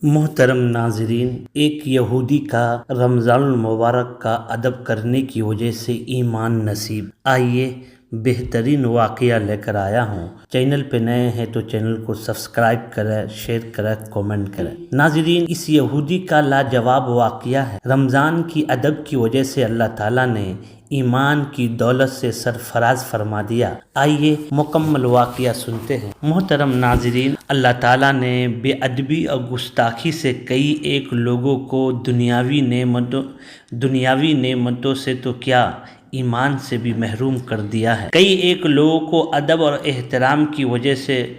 محترم ناظرین، ایک یہودی کا رمضان المبارک کا ادب کرنے کی وجہ سے ایمان نصیب۔ آئیے بہترین واقعہ لے کر آیا ہوں۔ چینل پہ نئے ہیں تو چینل کو سبسکرائب کریں، شیئر کریں، کامنٹ کریں۔ ناظرین، اس یہودی کا لاجواب واقعہ ہے۔ رمضان کی ادب کی وجہ سے اللہ تعالیٰ نے ایمان کی دولت سے سرفراز فرما دیا۔ آئیے مکمل واقعہ سنتے ہیں۔ محترم ناظرین، اللہ تعالیٰ نے بے ادبی اور گستاخی سے کئی ایک لوگوں کو دنیاوی نعمتوں سے تو کیا ایمان سے بھی محروم کر دیا ہے۔ کئی ایک لوگوں کو ادب اور احترام کی وجہ سے،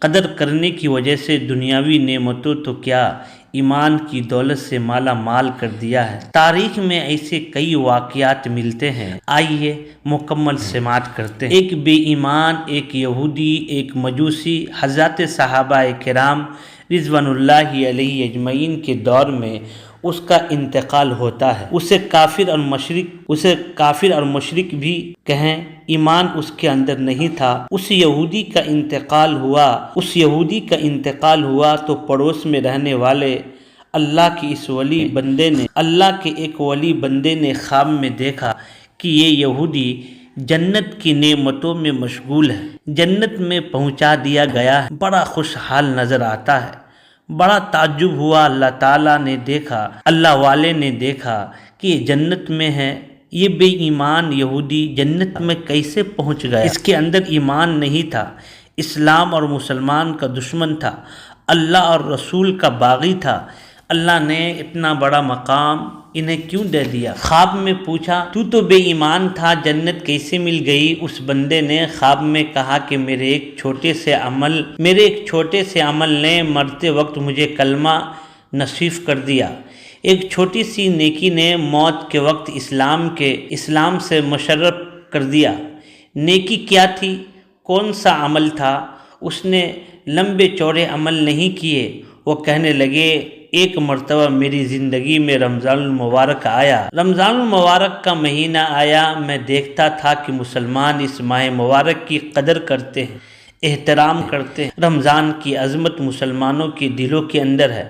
قدر کرنے کی وجہ سے دنیاوی نعمتوں تو کیا ایمان کی دولت سے مالا مال کر دیا ہے۔ تاریخ میں ایسے کئی واقعات ملتے ہیں۔ آئیے مکمل سماعت کرتے ہیں۔ ایک بے ایمان، ایک یہودی، ایک مجوسی، حضرات صحابہ کرام رضوان اللہ علیہ اجمعین کے دور میں اس کا انتقال ہوتا ہے۔ اسے کافر اور مشرک بھی کہیں، ایمان اس کے اندر نہیں تھا۔ اس یہودی کا انتقال ہوا تو پڑوس میں رہنے والے اللہ کے ایک ولی بندے نے خواب میں دیکھا کہ یہ یہودی جنت کی نعمتوں میں مشغول ہے، جنت میں پہنچا دیا گیا ہے، بڑا خوشحال نظر آتا ہے۔ بڑا تعجب ہوا۔ اللہ والے نے دیکھا کہ یہ جنت میں ہے، یہ بے ایمان یہودی جنت میں کیسے پہنچ گیا؟ اس کے اندر ایمان نہیں تھا، اسلام اور مسلمان کا دشمن تھا، اللہ اور رسول کا باغی تھا۔ اللہ نے اتنا بڑا مقام انہیں کیوں دے دیا؟ خواب میں پوچھا، تو بے ایمان تھا، جنت کیسے مل گئی؟ اس بندے نے خواب میں کہا کہ میرے ایک چھوٹے سے عمل نے مرتے وقت مجھے کلمہ نصیب کر دیا۔ ایک چھوٹی سی نیکی نے موت کے وقت اسلام سے مشرف کر دیا۔ نیکی کیا تھی؟ کون سا عمل تھا؟ اس نے لمبے چوڑے عمل نہیں کیے۔ وہ کہنے لگے، ایک مرتبہ میری زندگی میں رمضان المبارک آیا۔ رمضان المبارک کا مہینہ آیا، میں دیکھتا تھا کہ مسلمان اس ماہ مبارک کی قدر کرتے ہیں، احترام کرتے ہیں۔ رمضان کی عظمت مسلمانوں کے دلوں کے اندر ہے۔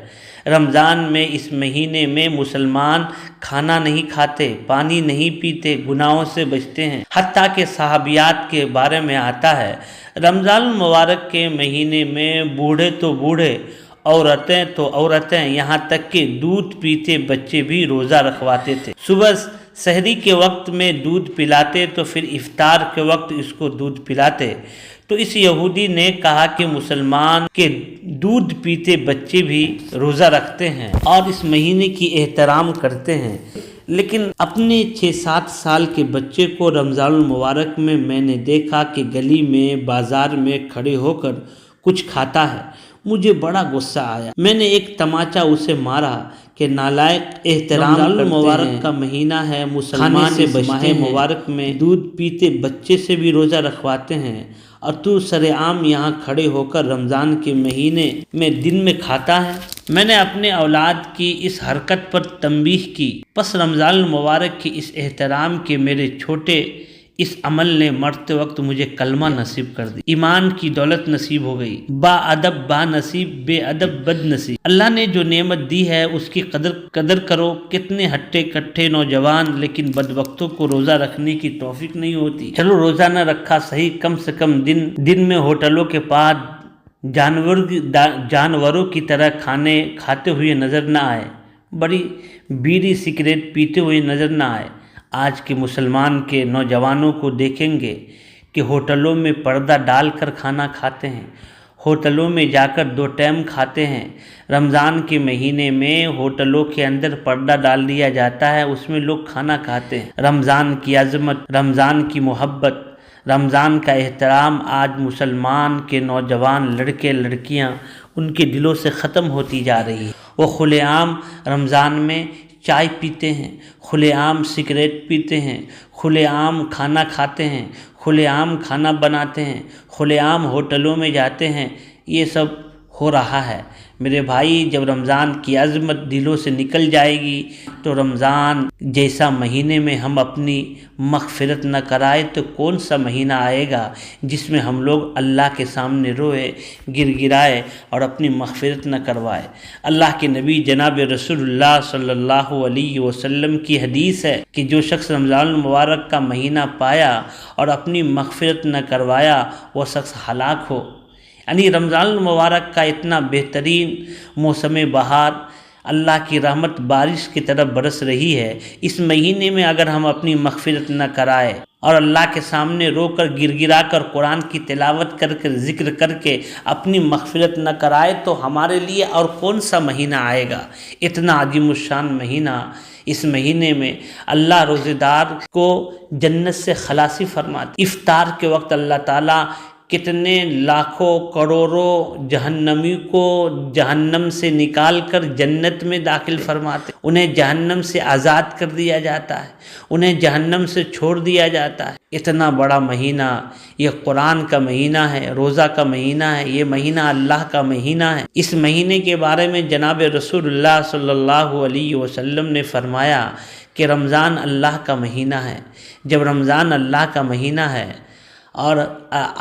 رمضان میں اس مہینے میں مسلمان کھانا نہیں کھاتے، پانی نہیں پیتے، گناہوں سے بچتے ہیں۔ حتیٰ کہ صحابیات کے بارے میں آتا ہے، رمضان المبارک کے مہینے میں بوڑھے تو بوڑھے، عورتیں تو عورتیں، یہاں تک کہ دودھ پیتے بچے بھی روزہ رکھواتے تھے۔ صبح سحری کے وقت میں دودھ پلاتے تو پھر افطار کے وقت اس کو دودھ پلاتے۔ تو اس یہودی نے کہا کہ مسلمان کے دودھ پیتے بچے بھی روزہ رکھتے ہیں اور اس مہینے کی احترام کرتے ہیں، لیکن اپنے 6-7 سال کے بچے کو رمضان المبارک میں میں نے دیکھا کہ گلی میں، بازار میں کھڑے ہو کر کچھ کھاتا ہے۔ مجھے بڑا غصہ آیا۔ میں نے ایک تماچا اسے مارا کہ نالائق، احترام المبارک کا مہینہ ہے، مسلمان سے ماہ مبارک میں دودھ پیتے بچے سے بھی روزہ رکھواتے ہیں اور تو سرعام یہاں کھڑے ہو کر رمضان کے مہینے میں دن میں کھاتا ہے۔ میں نے اپنے اولاد کی اس حرکت پر تنبیہ کی، پس رمضان المبارک کی اس احترام کے میرے چھوٹے اس عمل نے مرتے وقت مجھے کلمہ نصیب کر دی، ایمان کی دولت نصیب ہو گئی۔ با ادب با نصیب، بے ادب بد نصیب۔ اللہ نے جو نعمت دی ہے اس کی قدر کرو۔ کتنے ہٹے کٹھے نوجوان لیکن بدبختوں کو روزہ رکھنے کی توفیق نہیں ہوتی۔ چلو روزہ نہ رکھا صحیح، کم سے کم دن میں ہوٹلوں کے پاس جانوروں کی طرح کھاتے ہوئے نظر نہ آئے، بڑی بیڑی سگریٹ پیتے ہوئے نظر نہ آئے۔ آج کے مسلمان کے نوجوانوں کو دیکھیں گے کہ ہوٹلوں میں پردہ ڈال کر کھانا کھاتے ہیں، ہوٹلوں میں جا کر 2 ٹائم کھاتے ہیں۔ رمضان کے مہینے میں ہوٹلوں کے اندر پردہ ڈال دیا جاتا ہے، اس میں لوگ کھانا کھاتے ہیں۔ رمضان کی عظمت، رمضان کی محبت، رمضان کا احترام آج مسلمان کے نوجوان لڑکے لڑکیاں ان کے دلوں سے ختم ہوتی جا رہی ہے۔ وہ کھلے عام رمضان میں چائے پیتے ہیں، کھلے عام سگریٹ پیتے ہیں، کھلے عام کھانا کھاتے ہیں، کھلے عام کھانا بناتے ہیں، کھلے عام ہوٹلوں میں جاتے ہیں۔ یہ سب ہو رہا ہے۔ میرے بھائی، جب رمضان کی عظمت دلوں سے نکل جائے گی تو رمضان جیسا مہینے میں ہم اپنی مغفرت نہ کرائے تو کون سا مہینہ آئے گا جس میں ہم لوگ اللہ کے سامنے روئے، گر گرائے اور اپنی مغفرت نہ کروائے۔ اللہ کے نبی جناب رسول اللہ صلی اللہ علیہ وسلم کی حدیث ہے کہ جو شخص رمضان المبارک کا مہینہ پایا اور اپنی مغفرت نہ کروایا وہ شخص ہلاک ہو۔ یعنی رمضان المبارک کا اتنا بہترین موسم بہار، اللہ کی رحمت بارش کی طرح برس رہی ہے، اس مہینے میں اگر ہم اپنی مغفرت نہ کرائے اور اللہ کے سامنے رو کر گر گرا کر قرآن کی تلاوت کر کے ذکر کر کے اپنی مغفرت نہ کرائے تو ہمارے لیے اور کون سا مہینہ آئے گا؟ اتنا عظیم الشان مہینہ۔ اس مہینے میں اللہ روزے دار کو جنت سے خلاصی فرماتے۔ افطار کے وقت اللہ تعالیٰ کتنے لاکھوں کروڑوں جہنمی کو جہنم سے نکال کر جنت میں داخل فرماتے، انہیں جہنم سے آزاد کر دیا جاتا ہے، انہیں جہنم سے چھوڑ دیا جاتا ہے۔ اتنا بڑا مہینہ، یہ قرآن کا مہینہ ہے، روزہ کا مہینہ ہے، یہ مہینہ اللہ کا مہینہ ہے۔ اس مہینے کے بارے میں جناب رسول اللہ صلی اللہ علیہ وسلم نے فرمایا کہ رمضان اللہ کا مہینہ ہے۔ جب رمضان اللہ کا مہینہ ہے اور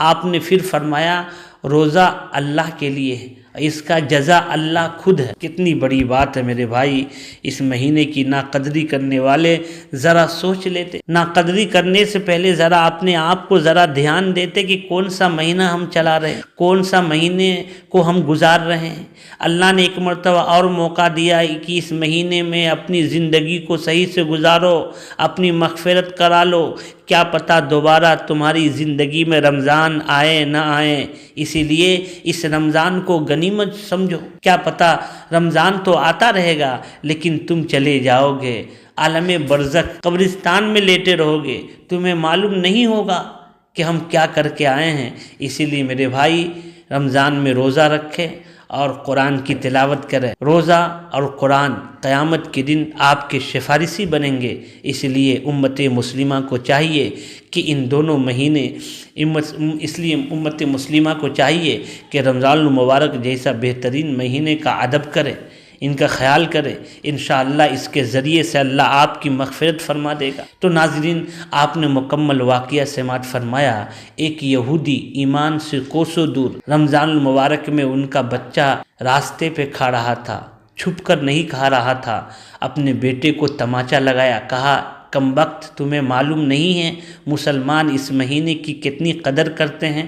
آپ نے پھر فرمایا روزہ اللہ کے لیے ہے، اس کا جزا اللہ خود ہے۔ کتنی بڑی بات ہے میرے بھائی۔ اس مہینے کی ناقدری کرنے والے ذرا سوچ لیتے، ناقدری کرنے سے پہلے ذرا اپنے آپ کو ذرا دھیان دیتے کہ کون سا مہینہ ہم چلا رہے ہیں، کون سا مہینے کو ہم گزار رہے ہیں۔ اللہ نے ایک مرتبہ اور موقع دیا کہ اس مہینے میں اپنی زندگی کو صحیح سے گزارو، اپنی مغفرت کرا لو، کیا پتہ دوبارہ تمہاری زندگی میں رمضان آئے نہ آئے۔ اسی لیے اس رمضان کو غنیمت سمجھو، کیا پتہ رمضان تو آتا رہے گا لیکن تم چلے جاؤ گے عالم برزخ، قبرستان میں لیٹے رہو گے، تمہیں معلوم نہیں ہوگا کہ ہم کیا کر کے آئے ہیں۔ اسی لیے میرے بھائی رمضان میں روزہ رکھیں اور قرآن کی تلاوت کریں۔ روزہ اور قرآن قیامت کے دن آپ کے سفارشی بنیں گے۔ اس لیے امت مسلمہ کو چاہیے کہ ان دونوں مہینے امت مسلمہ کو چاہیے کہ رمضان المبارک جیسا بہترین مہینے کا ادب کرے، ان کا خیال کرے، انشاءاللہ اس کے ذریعے سے اللہ آپ کی مغفرت فرما دے گا۔ تو ناظرین، آپ نے مکمل واقعہ سماعت فرمایا۔ ایک یہودی ایمان سے کوسوں دور، رمضان المبارک میں ان کا بچہ راستے پہ کھا رہا تھا، چھپ کر نہیں کھا رہا تھا، اپنے بیٹے کو تماچا لگایا، کہا کم وقت تمہیں معلوم نہیں ہے مسلمان اس مہینے کی کتنی قدر کرتے ہیں،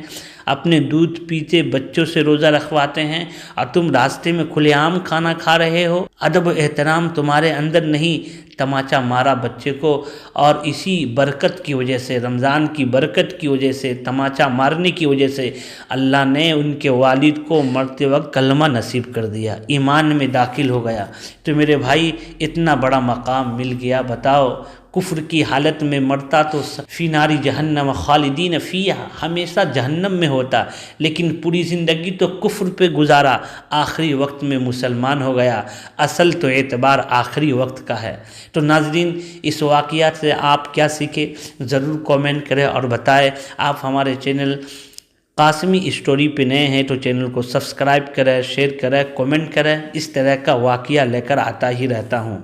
اپنے دودھ پیتے بچوں سے روزہ رکھواتے ہیں اور تم راستے میں کھلے عام کھانا کھا رہے ہو، ادب و احترام تمہارے اندر نہیں۔ تماچا مارا بچے کو، اور اسی برکت کی وجہ سے، رمضان کی برکت کی وجہ سے، تماچا مارنے کی وجہ سے اللہ نے ان کے والد کو مرتے وقت کلمہ نصیب کر دیا، ایمان میں داخل ہو گیا۔ تو میرے بھائی اتنا بڑا مقام مل گیا، بتاؤ کفر کی حالت میں مرتا تو فی ناری جہنم خالدین فیہا، ہمیشہ جہنم میں ہوتا، لیکن پوری زندگی تو کفر پہ گزارا، آخری وقت میں مسلمان ہو گیا۔ اصل تو اعتبار آخری وقت کا ہے۔ تو ناظرین، اس واقعات سے آپ کیا سیکھے ضرور کامنٹ کریں اور بتائیں۔ آپ ہمارے چینل قاسمی اسٹوری پہ نئے ہیں تو چینل کو سبسکرائب کریں، شیئر کریں، کامنٹ کریں، اس طرح کا واقعہ لے کر آتا ہی رہتا ہوں۔